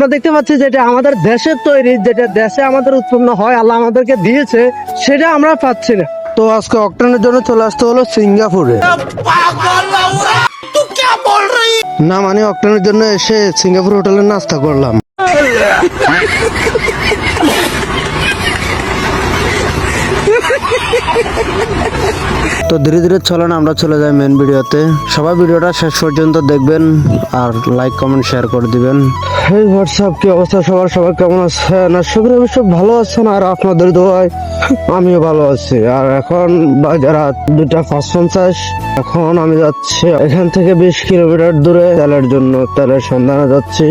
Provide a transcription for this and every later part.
আমরা দেখতে পাচ্ছি যেটা আমাদের দেশের তৈরি, যেটা দেশে আমাদের উৎপন্ন হয়, আল্লাহ আমাদেরকে দিয়েছে, সেটা আমরা পাচ্ছি না। তো আজকে অকটেনের জন্য চলে আসতে হলো সিঙ্গাপুরে। না মানে অকটেনের জন্য এসে সিঙ্গাপুর হোটেলে নাস্তা করলাম। তো ধীরে ধীরে চলেন আমরা চলে যাই মেন ভিডিওতে। সবাই ভিডিওটা শেষ পর্যন্ত দেখবেন আর লাইক কমেন্ট শেয়ার করে দিবেন। এই হোয়াটসঅ্যাপ কি অবস্থা সবার, সবাই কেমন আছেন? আশা করি সব ভালো আছেন আর আপনাদের দোয়ায় আমিও ভালো আছি। আর এখন বাজে রাত 2:50। এখন আমি যাচ্ছি এখান থেকে 20 কিলোমিটার দূরে তেলের জন্য, তেলের সন্ধানে যাচ্ছি।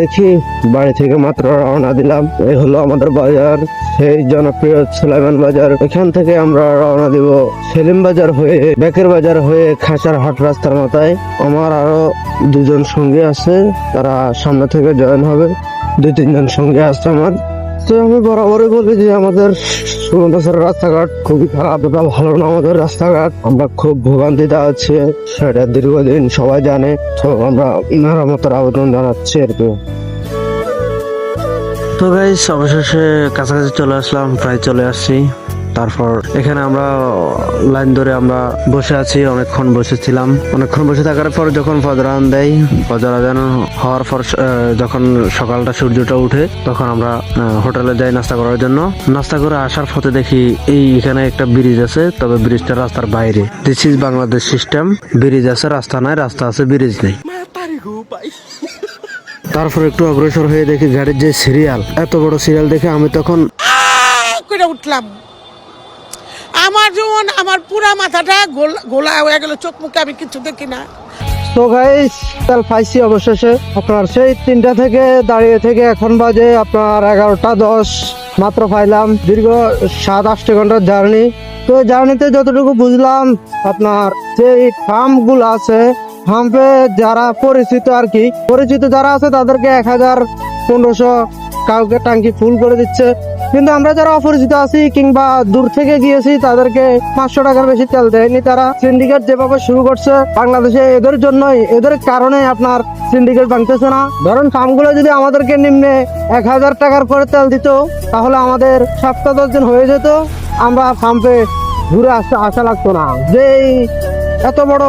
দেখি, বাড়ি থেকে মাত্র রওনা দিলাম। এই হলো আমাদের বাজার, সেই জনপ্রিয় সুলাইমান বাজার। এখান থেকে আমরা রওনা দিব সেলিম বাজার হয়ে, বেকের বাজার হয়ে খাঁচার হাট রাস্তার মাথায়। আমার আরো দুজন সঙ্গী আছে, তারা সামনে থেকে জয়েন হবে। 2-3 জন সঙ্গী আছে আমার। তো আমি বরাবরই বলি যে আমাদের সুন্দর রাস্তাঘাট খুবই খারাপ, এটা ভালো না আমাদের রাস্তাঘাট। আমরা খুব ভোগান্তিতে আছি, সেটা দীর্ঘদিন সবাই জানে। তো আমরা মেরামতের আবেদন জানাচ্ছি আর কি। তো গাইস, অবশেষে কাছাকাছি চলে আসলাম, প্রায় চলে আসছি। তারপর এখানে আমরা লাইন ধরে আমরা বসে আছি, অনেকক্ষণ বসেছিলাম। অনেকক্ষণ বসে থাকার পর যখন ফজর আজান দেয়, ফজর আজান হওয়ার পর যখন সকালটা সূর্যটা উঠে, তখন আমরা হোটেলে যাই নাস্তা করার জন্য। নাস্তা করে আসার পথে দেখি এখানে একটা ব্রিজ আছে, তবে ব্রিজটা রাস্তার বাইরে। This is Bangladesh system, bridge আছে রাস্তা নাই, রাস্তা আছে ব্রিজ নেই। তারপর একটু অগ্রসর হয়ে দেখি গাড়ির যে সিরিয়াল, এত বড় সিরিয়াল দেখে আমি তখন উঠলাম। আমার যেমন আমার পুরা মাথাটা গোলা হয়ে গেল, চোখ মুখে আমি কিছু দেখি না। তো গাইস, তেল পাইছি অবশেষে। আপনার সেই 3টা থেকে দাঁড়িয়ে থেকে এখন বাজে আপনার 11:10 মাত্র পাইলাম। দীর্ঘ 7-8 ঘন্টার জার্নি। তো জার্নিতে যতটুকু বুঝলাম, আপনার যে ফার্ম গুলো আছে, ফার্মে যারা পরিচিত আর কি, পরিচিত যারা আছে তাদেরকে 1000-1500 কাউকে টাঙ্কি ফুল করে দিচ্ছে। কিন্তু আমরা যারা অপরিচিত আছি কিংবা দূর থেকে গিয়েছি, তাদেরকে 500 টাকার বেশি তেল দেয়নি তারা। সিন্ডিকেট যেভাবে শুরু করছে বাংলাদেশে, এদের জন্যই, এদের কারণে আপনার সিন্ডিকেট ভাঙতেছে না। ধরুন ফার্মগুলো যদি আমাদেরকে নিম্নে 1000 টাকার করে তেল দিত, তাহলে আমাদের 7-10 দিন হয়ে যেত, আমরা ফার্মে ঘুরে আসা লাগতো না। যে এত বড়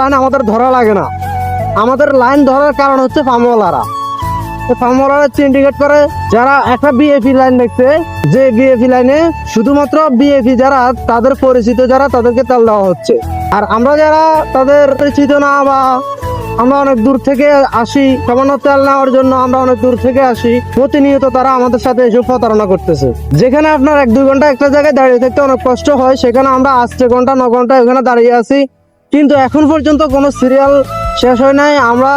লাইন আমাদের ধরা লাগে না। আমাদের লাইন ধরার কারণ হচ্ছে ফার্মওয়ালারা। ফার্মওয়ালারা সিন্ডিকেট করে, যারা একটা বিএপি লাইন দেখছে, যে বিএপি লাইনে শুধুমাত্র বিএপি যারা, তাদের পরিচিত যারা, তাদেরকে তেল দেওয়া হচ্ছে। আর আমরা যারা তাদের পরিচিত না, বা আমরা অনেক দূর থেকে আসি সামান্য তেল নেওয়ার জন্য, আমরা অনেক দূর থেকে আসি, প্রতিনিয়ত তারা আমাদের সাথে এসব প্রতারণা করতেছে। যেখানে আপনার 1-2 ঘন্টা একটা জায়গায় দাঁড়িয়ে থাকতে অনেক কষ্ট হয়, সেখানে আমরা 8 ঘন্টা 9 ঘন্টা এখানে দাঁড়িয়ে আছি। কিন্তু এখন পর্যন্ত কোনো সিরিয়াল শেষ হয় নাই। আমরা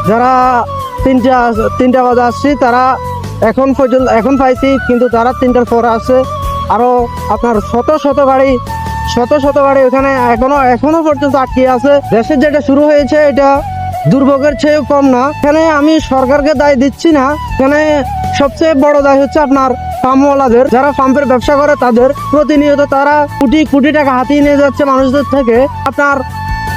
যারা 3টা বাজে আসছি, তারা এখন পাইছি, কিন্তু তারা 3টার পরে আসছে। আরো আপনার শত শত গাড়ি এখানে এখনো পর্যন্ত আটকে আছে। দেশের যেটা শুরু হয়েছে, এটা দুর্ভোগের চেয়ে কম না। এখানে আমি সরকারকে দায় দিচ্ছি না, এখানে সবচেয়ে বড় দায় হচ্ছে আপনার ফার্মওয়ালাদের, যারা ফার্মের ব্যবসা করে তাদের। প্রতিনিয়ত তারা কোটি টাকা হাতিয়ে নিয়ে যাচ্ছে মানুষদের থেকে। আপনার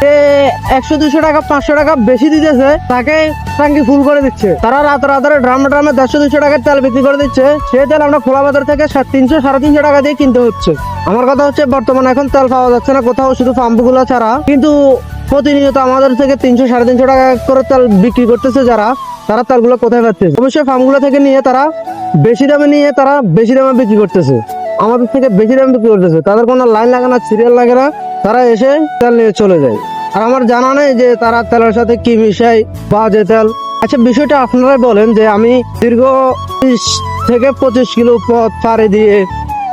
100-200 টাকা 500 টাকা বেশি দিতেছে, তাকে টাঙ্কি ফুল করে দিচ্ছে। তারা রাতে ড্রামে 150-200 টাকার তেল বিক্রি করে দিচ্ছে। সেই তেল আমরা খোলা বাজার থেকে 300-350 টাকা দিয়ে কিনতে হচ্ছে। আমার কথা হচ্ছে, বর্তমানে এখন তেল পাওয়া যাচ্ছে না কোথাও, শুধু পাম্পগুলো ছাড়া। কিন্তু প্রতিনিয়ত আমাদের থেকে 300-350 টাকা করে তেল বিক্রি করতেছে যারা, তারা তেলগুলো কোথায় পাচ্ছে? অবশ্যই ফার্মগুলো থেকে নিয়ে তারা বেশি দামে বিক্রি করতেছে, আমাদের থেকে বেশি দামে বিক্রি করতেছে। তাদের কোনো লাইন লাগে না, সিরিয়াল লাগে না, তারা এসে তেল নিয়ে চলে যায়। আর আমার জানা নেই যে তারা তেলের সাথে কি মিশায় বা যে তেল। আচ্ছা, বিষয়টা আপনারাই বলেন যে আমি দীর্ঘ 30 থেকে 25 কিলো পথ পাড়ি দিয়ে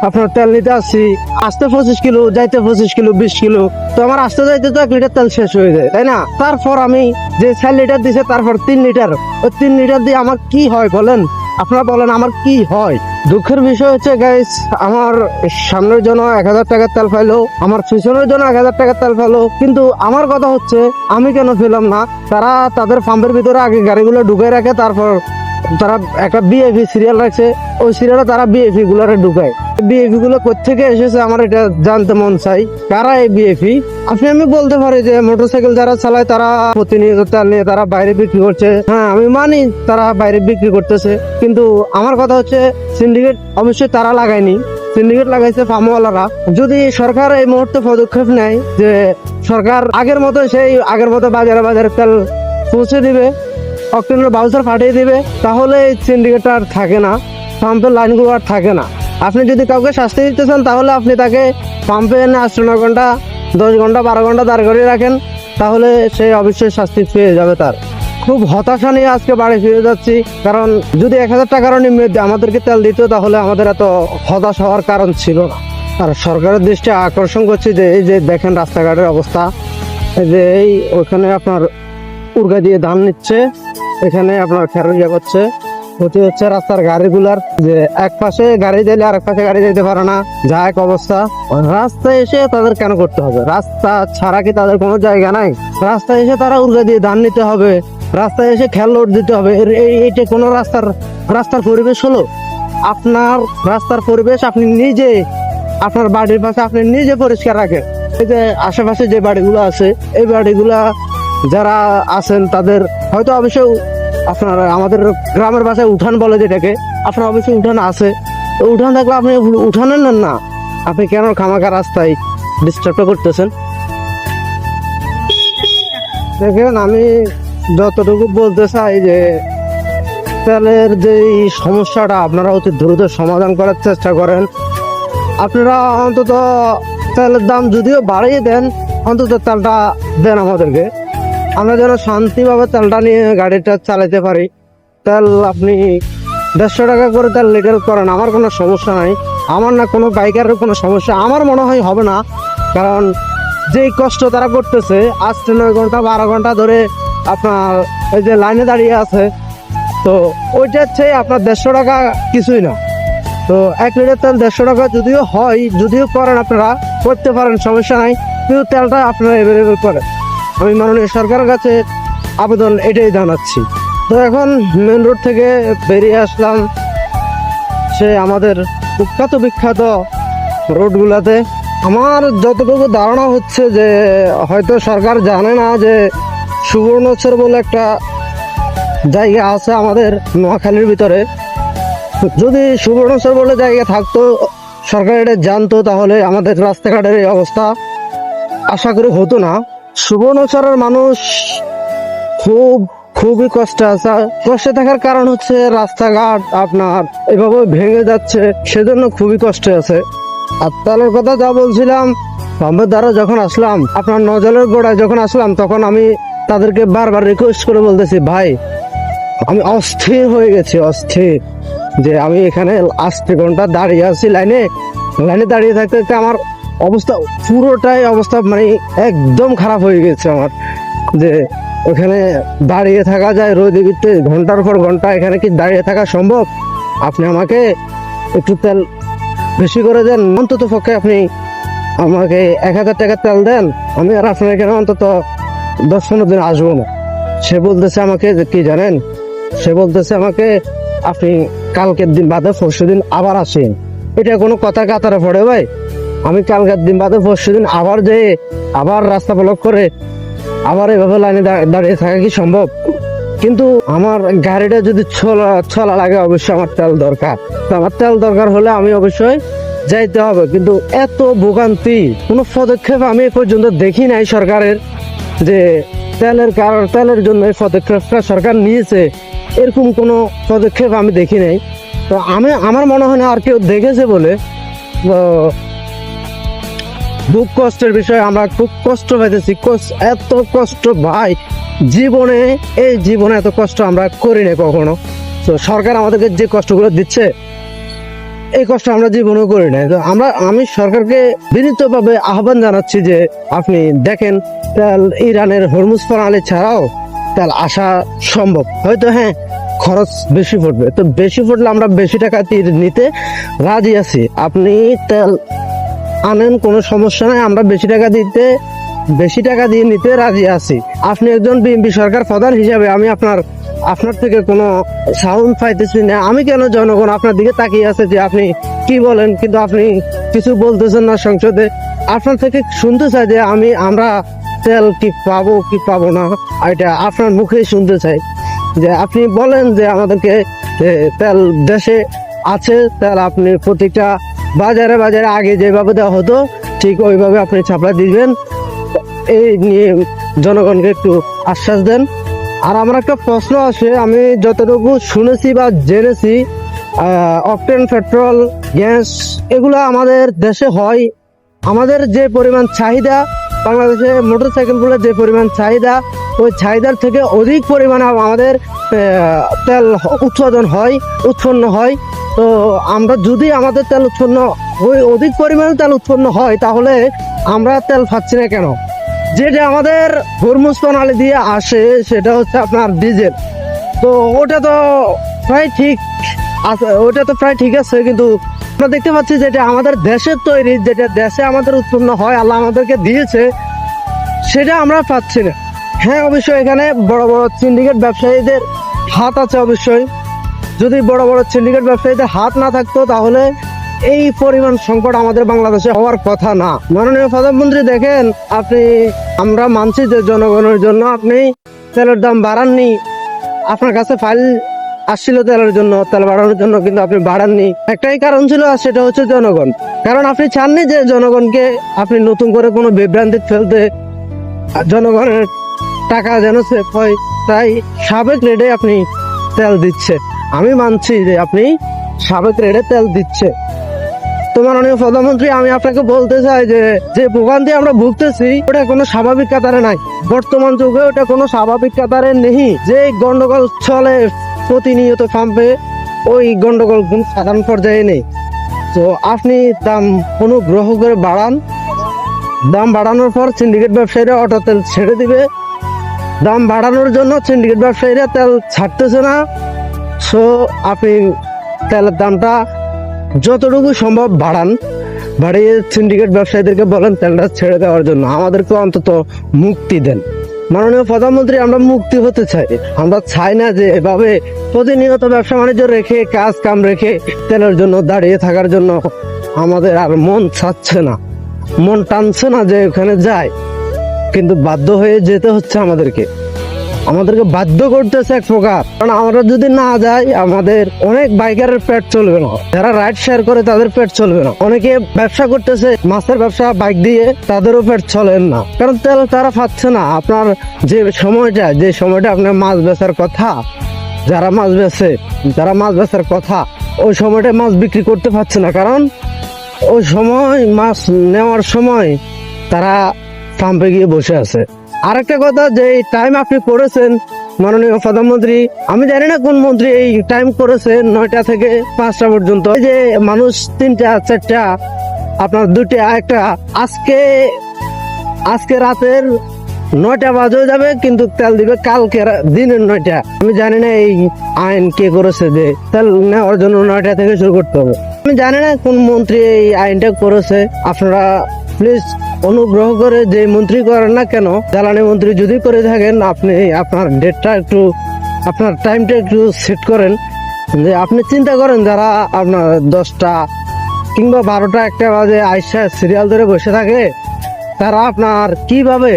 আপনার তেল নিতে আসছি। আসতে 25 কিলো, যাইতে 25 কিলো, 20 কিলো। তো আমার আসতে যাইতে তো 1 লিটার তেল শেষ হয়ে যায়, তাই না? তারপর আমি যে 4 লিটার দিছে, তারপর 3 লিটার, ওই 3 লিটার দিয়ে আমার কি হয় বলেন? আপনারা বলেন আমার কি হয়? দুঃখের বিষয় হচ্ছে গাইস, আমার সামনের জন্য 1000 টাকার তেল পাইলো, আমার পিছনের জন্য 1000 টাকার তেল পাইলো, কিন্তু আমার কথা হচ্ছে আমি কেন পেলাম না? তারা তাদের ফার্মের ভিতরে আগে গাড়িগুলো ঢুকে রাখে, তারপর তারা একটা বিএপি সিরিয়াল রাখছে, ওই সিরিয়ালে তারা বিএপি গুলারে ঢুকায়। বিএপি গুলো কোত্থেকে এসেছে আমার এটা জানতে মন চাই, কারা এই বিএপি? আমি বলতে পারি যে মোটরসাইকেল যারা চালায় তারা প্রতিনিয়ত তেল নিয়ে তারা বাইরে বিক্রি করছে, হ্যাঁ আমি মানি তারা বাইরে বিক্রি করতেছে, কিন্তু আমার কথা হচ্ছে সিন্ডিকেট অবশ্যই তারা লাগায়নি, সিন্ডিকেট লাগাইছে ফার্মওয়ালারা। যদি সরকার এই মুহূর্তে পদক্ষেপ নেয় যে সরকার আগের মতো বাজারে বাজারে তেল পৌঁছে দিবে, অক্টেনের বাউচার ফাটিয়ে দিবে, তাহলে এই সিন্ডিকেট আর থাকে না, পাম্পের লাইনগুলো আর থাকে না। আপনি যদি কাউকে শাস্তি দিতে চান তাহলে আপনি তাকে পাম্পে এনে 8-9 ঘন্টা 10 ঘন্টা 12 ঘন্টা দাঁড় করিয়ে রাখেন, তাহলে সে অবশ্যই শাস্তি পেয়ে যাবে। তার খুব হতাশা নিয়ে আজকে বাড়ি ফিরে যাচ্ছি, কারণ যদি 1000 টাকারও নিম্নে আমাদেরকে তেল দিত তাহলে আমাদের এত হতাশ হওয়ার কারণ ছিল না। আর সরকারের দৃষ্টি আকর্ষণ করছি যে এই যে দেখেন রাস্তাঘাটের অবস্থা, এই যে ওখানে আপনার উর্গা দিয়ে ধান নিচ্ছে, এখানে আপনার খেরোয়া করছে, ক্ষতি হচ্ছে রাস্তার গাড়িগুলার, যে এক পাশে গাড়ি দিলে আর এক পাশে গাড়ি যেতে পারে না, যা এক অবস্থা। রাস্তায় এসে তাদের কেন করতে হবে? রাস্তা ছাড়া কি তাদের কোনো জায়গা নাই? রাস্তায় এসে তারা উর্গা দিয়ে ধান নিতে হবে, রাস্তায় এসে খেল লোড দিতে হবে, এইটা কোনো রাস্তার পরিবেশ হলো? আপনার রাস্তার পরিবেশ আপনি নিজে, আপনার বাড়ির পাশে আপনি নিজে পরিষ্কার রাখেন। এই যে আশেপাশে যে বাড়িগুলো আছে, এই বাড়িগুলা যারা আছেন তাদের হয়তো অবশ্যই আপনার আমাদের গ্রামের ভাষায় উঠান বলে যেটাকে, আপনার অবশ্যই উঠান আছে, তো উঠান থাকলে আপনি উঠানে নেন না, আপনি কেন খামাখা রাস্তায় ডিস্টার্ব করতেছেন? দেখেন আমি যতটুকু বলতে চাই যে তেলের যে সমস্যাটা আপনারা অতি দ্রুত সমাধান করার চেষ্টা করেন। আপনারা অন্তত তেলের দাম যদিও বাড়িয়ে দেন, অন্তত তেলটা দেন আমাদেরকে, আমরা যেন শান্তিভাবে তেলটা নিয়ে গাড়িটা চালাতে পারি। তেল আপনি 150 টাকা করে তেল লিটার করেন, আমার কোনো সমস্যা নাই, আমার না কোনো বাইকারের কোনো সমস্যা আমার মনে হয় হবে না, কারণ যেই কষ্ট তারা করতেছে 8-9 ঘন্টা 12 ঘন্টা ধরে আপনার এই যে লাইনে দাঁড়িয়ে আছে, তো ওইটার চেয়ে আপনার 150 টাকা কিছুই না। তো 1 লিটার তেল 150 টাকা যদিও হয়, যদিও করেন আপনারা করতে পারেন, সমস্যা নাই, কিন্তু তেলটা আপনারা অ্যাভেলেবেল করেন। আমি মাননীয় সরকারের কাছে আবেদন এটাই জানাচ্ছি। তো এখন মেন রোড থেকে বেরিয়ে আসলাম সে আমাদের বিখ্যাত রোডগুলাতে। আমার যতটুকু ধারণা হচ্ছে যে হয়তো সরকার জানে না যে সুবর্ণচর বলে একটা জায়গা আছে আমাদের নোয়াখালীর ভিতরে। যদি সুবর্ণচর বলে জায়গা থাকতো, সরকার এটা জানতো, তাহলে আমাদের রাস্তাঘাটের এই অবস্থা আশা করি হতো না। সুবর্ণচরের মানুষ খুবই কষ্টে আছে। কষ্টে থাকার কারণ হচ্ছে রাস্তাঘাট আপনার এভাবে ভেঙে যাচ্ছে, সেজন্য খুবই কষ্টে আছে। আর তেলের কথা যা বলছিলাম, পাম্পের দ্বারা যখন আসলাম, আপনার নজলের গোড়ায় যখন আসলাম, তখন আমি তাদেরকে বারবার রিকোয়েস্ট করে বলতেছি, ভাই আমি অস্থির হয়ে গেছি, অস্থির, যে আমি এখানে 8 ঘন্টা দাঁড়িয়ে আছি লাইনে দাঁড়িয়ে থাকতে থাকতে আমার অবস্থা পুরোটাই অবস্থা মানে একদম খারাপ হয়ে গেছে আমার, যে ওখানে দাঁড়িয়ে থাকা যায় রোদে ভিতরে ঘন্টার পর ঘন্টা, এখানে কি দাঁড়িয়ে থাকা সম্ভব? আপনি আমাকে একটু তেল বেশি করে দেন, অন্তত পক্ষে আপনি আমাকে 1000 টাকা তেল দেন, আমি আর আপনার এখানে অন্তত 10-15 দিন আসবো না। সে বলতেছে আমাকে যে কি জানেন, সে বলতেছে আমাকে আপনি কালকের দিন বাদে 4 দিন আবার আসেন। এটা কোনো কথা কাতারে পড়ে ভাই? আমি কালকের দিন বাদে 4 দিন আবার যেয়ে আবার রাস্তা ব্লক করে আবার এভাবে লাইনে দাঁড়িয়ে থাকা কি সম্ভব? কিন্তু আমার গাড়িটা যদি চলা লাগে, অবশ্যই আমার তেল দরকার। তো আমার তেল দরকার হলে আমি অবশ্যই যাইতে হবে, কিন্তু এত ভোগান্তি কোনো পদক্ষেপ আমি এ পর্যন্ত দেখি নাই সরকারের, যে তেলের জন্য এই পদক্ষেপটা সরকার নিয়েছে, এরকম কোনো পদক্ষেপ আমি দেখি নাই। তো আমার মনে হয় না আর কেউ দেখেছে বলে। তো দুঃখ কষ্টের বিষয়, আমরা খুব কষ্ট পাইতেছি, এত কষ্ট ভাই জীবনে এত কষ্ট আমরা করি না কখনো। তো সরকার আমাদেরকে যে কষ্টগুলো দিচ্ছে, এই কষ্ট আমরা জীবনেও করি না। তো আমি সরকারকে বিনীতভাবে আহ্বান জানাচ্ছি যে আপনি দেখেন, তেল ইরানের হরমুজ প্রণালী ছাড়াও তেল আসা সম্ভব, হয়তো হ্যাঁ খরচ বেশি পড়বে, তো বেশি পড়লে আমরা বেশি টাকা নিতে রাজি আছি। আপনি তেল আনেন, কোনো সমস্যা নাই, আমরা বেশি টাকা দিয়ে নিতে রাজি আছি। আপনি একজন বিএনপি সরকার প্রধান হিসাবে আমি আপনার আপনার থেকে কোনো সাউন্ড পাইতেছি না। আমি কেন জনগণ আপনার দিকে তাকিয়ে আছে যে আপনি কি বলেন, কিন্তু আপনি কিছু বলতেছেন না সংসদে। আপনার থেকে শুনতে চাই যে আমরা তেল কি পাবো কি পাবো না, এটা আপনার মুখে শুনতে চাই যে আপনি বলেন যে আমাদেরকে তেল দেশে আছে, তেল আপনি প্রতিটা বাজারে বাজারে আগে যেভাবে দেওয়া হতো ঠিক ওইভাবে আপনি ছাপড়া দিবেন, এই নিয়ে জনগণকে একটু আশ্বাস দেন। আর আমার একটা প্রশ্ন আছে, আমি যতটুকু শুনেছি বা জেনেছি অকটেন পেট্রোল গ্যাস এগুলো আমাদের দেশে হয়। আমাদের যে পরিমাণ চাহিদা, বাংলাদেশে মোটরসাইকেলগুলোর যে পরিমাণ চাহিদা, ওই চাহিদার থেকে অধিক পরিমাণে আমাদের তেল উৎপন্ন হয়। তো আমরা যদি আমাদের তেল ওই অধিক পরিমাণে তেল উৎপন্ন হয়, তাহলে আমরা তেল পাচ্ছি না কেন? যেটা আমাদের হরমুজ প্রণালী দিয়ে আসে সেটা হচ্ছে আপনার ডিজেল। তো ওটা তো প্রায় ঠিক আছে, কিন্তু আমরা দেখতে পাচ্ছি যেটা আমাদের দেশের তৈরি, যেটা দেশে আমাদের উৎপন্ন হয়, আল্লাহ আমাদেরকে দিয়েছে, সেটা আমরা পাচ্ছি না। হ্যাঁ, অবশ্যই এখানে বড় বড় সিন্ডিকেট ব্যবসায়ীদের হাত আছে। অবশ্যই যদি বড় বড় সিন্ডিকেট ব্যবসায়ীদের হাত না থাকতো তাহলে এই পরিমাণ সংকট আমাদের বাংলাদেশে হওয়ার কথা না। মাননীয় প্রধানমন্ত্রী, দেখেন আমরা মানছি যে জনগণের জন্য আপনি তেলের দাম বাড়াননি। আপনার কাছে ফাইল আসছিল তেলের জন্য, তেল বাড়ানোর জন্য, কিন্তু আপনি বাড়াননি। একটাই কারণ ছিল, আর সেটা হচ্ছে জনগণ। কারণ আপনি চাননি যে জনগণকে আপনি নতুন করে কোনো বিভ্রান্তি ফেলতে, জনগণের টাকা যেন সেভ হয়, তাই সাবেক রেটে আপনি তেল দিচ্ছে। আমি মানছি যে আপনি সাবেক রেটে তেল দিচ্ছে। তো মাননীয় প্রধানমন্ত্রী, আমি আপনাকে বলতে চাই যে ভোগান্তি আমরা ভুগতেছি ওটা কোনো স্বাভাবিক কাতারে নাই। বর্তমান যুগে ওটা কোনো স্বাভাবিক কাতারে নেই। যে গন্ডগোল চলে প্রতিনিয়ত পাম্পে, ওই গন্ডগোল কোন সাধারণ পর্যায়ে নেই। তো আপনি দাম অনুগ্রহ করে বাড়ান। দাম বাড়ানোর পর সিন্ডিকেট ব্যবসায়ীরা অটো তেল ছেড়ে দিবে। দাম বাড়ানোর জন্য সিন্ডিকেট ব্যবসায়ীরা তেল ছাড়তেছে না। সো আপনি তেলের দামটা যতটুকু সম্ভব বাড়িয়ে সিন্ডিকেট ব্যবসায়ীদেরকে বলেন তেলটা ছেড়ে দেওয়ার জন্য, আমাদেরকে অন্তত মুক্তি দেন। মাননীয় প্রধানমন্ত্রী, আমরা মুক্তি হতে চাই। আমরা চাই না যে এভাবে প্রতিনিয়ত ব্যবসা বাণিজ্য রেখে, কাজ কাম রেখে তেলের জন্য দাঁড়িয়ে থাকার জন্য আমাদের আর মন চাচ্ছে না, মন টানছে না যে ওখানে যায়, কিন্তু বাধ্য হয়ে যেতে হচ্ছে। আমাদেরকে বাধ্য করতেছে এক প্রকার। কারণ আমরা যদি না যাই, আমাদের অনেক বাইকারের পেট চলবে না, যারা রাইড শেয়ার করে তাদের পেট চলবে না। অনেকে ব্যবসা করতেছে, মাছের ব্যবসা বাইক দিয়ে, তাদেরও পেট চলেন না, কারণ তেল তারা পাচ্ছে না। আপনার যে সময়টা আপনার মাছ বেচার কথা, যারা মাছ বেচার কথা, ওই সময়টা মাছ বিক্রি করতে পারছে না, কারণ ওই সময় মাছ নেওয়ার সময় তারা পাম্পে গিয়ে বসে আছে। আরেকটা কথা, যে টাইম আপনি করেছেন মাননীয় প্রধানমন্ত্রী, আমি জানি না কোন মন্ত্রী এই টাইম করেছে 9টা থেকে 5টা পর্যন্ত। এই যে মানুষ 3টা 4টা, আপনার 2টা 1টা, আজকে রাতের 9টা বাজে যাবে, কিন্তু তেল দিবে কালকে দিনের 9টা। আমি জানি না এই আইন কে করেছে যে তেল নেওয়ার জন্য 9টা থেকে শুরু করতে হবে। আমি জানি না কোন মন্ত্রী এই আইনটা করেছে। আপনারা প্লিজ অনুগ্রহ করে, যে মন্ত্রী করেন না কেন, জ্বালানি মন্ত্রী যদি করে থাকেন, আপনি আপনার আপনার টাইমটা একটু সেট করেন। যে আপনি চিন্তা করেন, যারা আপনার 10টা কিংবা 12টা 1টা বাজে আইসা সিরিয়াল ধরে বসে থাকে, তারা আপনার কিভাবে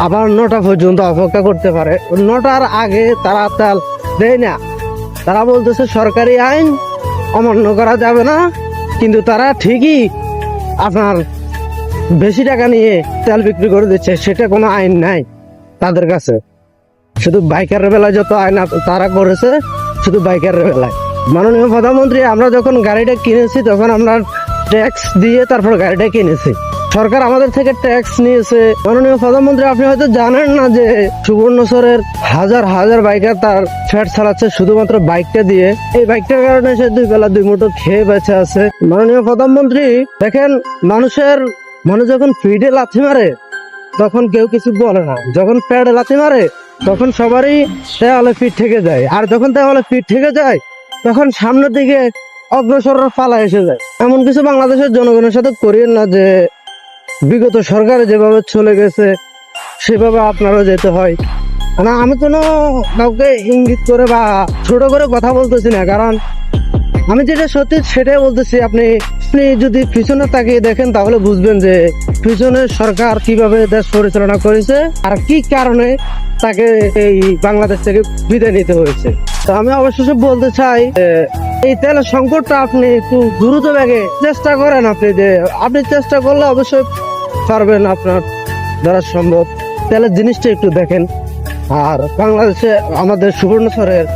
আবার 9টা পর্যন্ত অপেক্ষা করতে পারে? 9টার আগে তারা তেল দেয় না। তারা বলতেছে সরকারি আইন অমান্য করা যাবে না, কিন্তু তারা ঠিকই আপনার বেশি টাকা নিয়ে তেল বিক্রি করে দিচ্ছে। সেটা কোনো আইন নাই তাদের কাছে। শুধু বাইকারের বেলায় যত আইন তারা করেছে, শুধু বাইকারের বেলায়। মাননীয় প্রধানমন্ত্রী, আমরা যখন গাড়িটা কিনেছি তখন আমরা ট্যাক্স দিয়ে তারপর গাড়িটা কিনেছি। সরকার আমাদের থেকে ট্যাক্স নিয়েছে। মাননীয় প্রধানমন্ত্রী, আপনি হয়তো জানেন না যে সুবর্ণচরের হাজার হাজার বাইকার তার ফ্যাট চালাচ্ছে শুধুমাত্র বাইকটা দিয়ে। এই বাইকটার কারণে সে 2 বেলা 2 মুঠো খেয়ে বেঁচে আছে। মাননীয় প্রধানমন্ত্রী, দেখেন, মানুষ যখন ফিডে লাথি মারে তখন কেউ কিছু বলে না, যখন প্যাডে লাথি মারে তখন সবারই দেওয়ালে ফিট থেকে যায়, আর যখন দেওয়ালে ফিট থেকে যায় তখন সামনের দিকে অগ্রসর পালা এসে যায়। এমন কিছু বাংলাদেশের জনগণের সাথে করিয়েন না যে বিগত সরকার যেভাবে চলে গেছে সেভাবে আপনারও যেতে হয়। না, আমি কোনো কাউকে ইঙ্গিত করে বা ছোট করে কথা বলতেছি না, কারণ আমি যেটা সত্যি সেটাই বলতেছি। আপনি আপনি যদি পিছনে তাকিয়ে দেখেন তাহলে বুঝবেন যে পিছনে সরকার কিভাবে দেশ পরিচালনা করেছে আর কি কারণে তাকে এই বাংলাদেশ থেকে বিদায় নিতে হয়েছে। তো আমি অবশেষে বলতে চাই যে এই তেলের সংকটটা আপনি একটু দ্রুত ব্যাগে চেষ্টা করেন। আপনি চেষ্টা করলে অবশ্যই পারবেন, আপনার দ্বারা সম্ভব। তেলের জিনিসটা একটু দেখেন। আর বাংলাদেশে আমাদের সুবর্ণচরের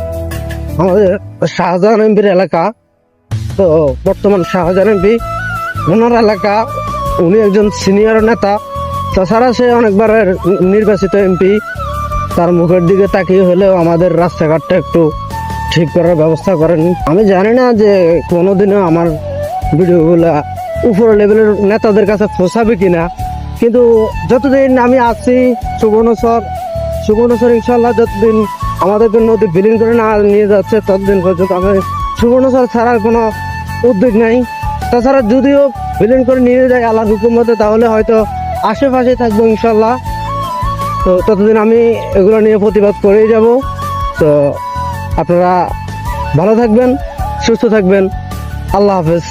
আমাদের শাহজাহান এমপির এলাকা, তো বর্তমান শাহজাহান এমপি ওনার এলাকা, উনি একজন সিনিয়র নেতা। তাছাড়া সে অনেকবারের নির্বাচিত এমপি। তার মুখের দিকে তাকিয়ে হলেও আমাদের রাস্তাঘাটটা একটু ঠিক করার ব্যবস্থা করেন। আমি জানি না যে কোনোদিনও আমার ভিডিওগুলা উপরের লেভেলের নেতাদের কাছে পৌঁছাবে কিনা, কিন্তু যতদিন আমি আছি সুবর্ণচর ইনশাল্লাহ যতদিন আমাদেরকে নদী বিলীন করে না নিয়ে যাচ্ছে ততদিন পর্যন্ত আমি সুবর্ণচর ছাড়ার কোনো উদ্যোগ নেই। তাছাড়া যদিও বিলীন করে নিয়ে যায় আল্লাহর হুকুমতে, তাহলে হয়তো আশেপাশে থাকবো ইনশাল্লাহ। তো ততদিন আমি এগুলো নিয়ে প্রতিবাদ করেই যাব। তো আপনারা ভালো থাকবেন, সুস্থ থাকবেন। আল্লাহ হাফেজ।